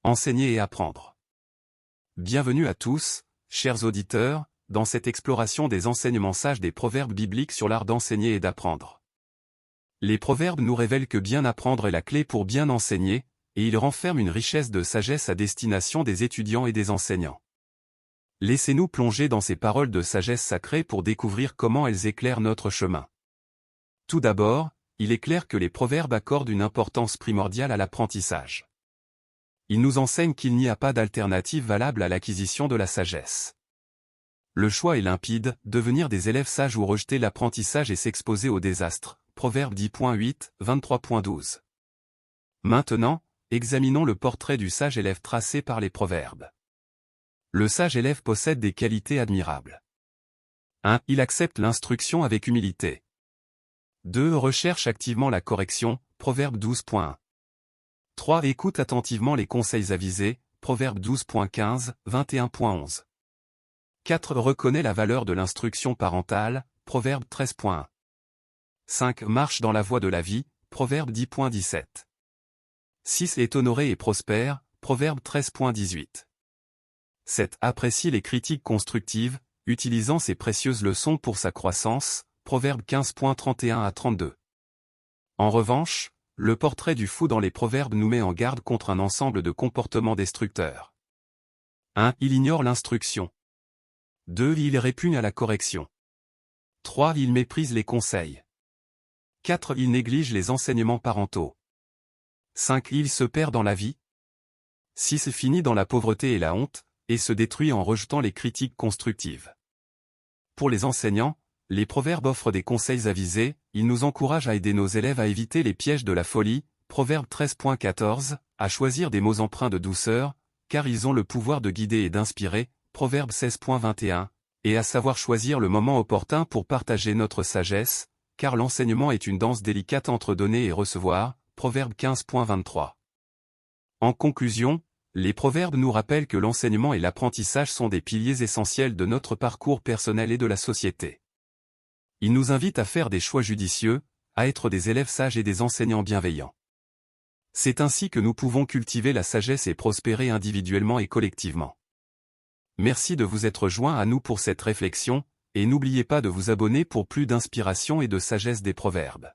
Enseigner et apprendre. Bienvenue à tous, chers auditeurs, dans cette exploration des enseignements sages des proverbes bibliques sur l'art d'enseigner et d'apprendre. Les proverbes nous révèlent que bien apprendre est la clé pour bien enseigner, et ils renferment une richesse de sagesse à destination des étudiants et des enseignants. Laissez-nous plonger dans ces paroles de sagesse sacrée pour découvrir comment elles éclairent notre chemin. Tout d'abord, il est clair que les proverbes accordent une importance primordiale à l'apprentissage. Ils nous enseignent qu'il n'y a pas d'alternative valable à l'acquisition de la sagesse. Le choix est limpide, devenir des élèves sages ou rejeter l'apprentissage et s'exposer au désastre. Proverbe 10.8, 23.12. Maintenant, examinons le portrait du sage élève tracé par les proverbes. Le sage élève possède des qualités admirables. 1. Il accepte l'instruction avec humilité. 2. Recherche activement la correction. Proverbe 12.1. 3. Écoute attentivement les conseils avisés. Proverbe 12.15, 21.11. 4. Reconnaît la valeur de l'instruction parentale. Proverbe 13.1. 5. Marche dans la voie de la vie. Proverbe 10.17. 6. Est honoré et prospère. Proverbe 13.18. 7. Apprécie les critiques constructives, utilisant ces précieuses leçons pour sa croissance. Proverbe 15.31 à 32. En revanche, le portrait du fou dans les proverbes nous met en garde contre un ensemble de comportements destructeurs. 1. Il ignore l'instruction. 2. Il répugne à la correction. 3. Il méprise les conseils. 4. Il néglige les enseignements parentaux. 5. Il se perd dans la vie. 6. Finit dans la pauvreté et la honte, et se détruit en rejetant les critiques constructives. Pour les enseignants, les proverbes offrent des conseils avisés, ils nous encouragent à aider nos élèves à éviter les pièges de la folie, Proverbe 13.14, à choisir des mots empreints de douceur, car ils ont le pouvoir de guider et d'inspirer, Proverbe 16.21, et à savoir choisir le moment opportun pour partager notre sagesse, car l'enseignement est une danse délicate entre donner et recevoir, Proverbe 15.23. En conclusion, les proverbes nous rappellent que l'enseignement et l'apprentissage sont des piliers essentiels de notre parcours personnel et de la société. Ils nous invitent à faire des choix judicieux, à être des élèves sages et des enseignants bienveillants. C'est ainsi que nous pouvons cultiver la sagesse et prospérer individuellement et collectivement. Merci de vous être joints à nous pour cette réflexion, et n'oubliez pas de vous abonner pour plus d'inspiration et de sagesse des proverbes.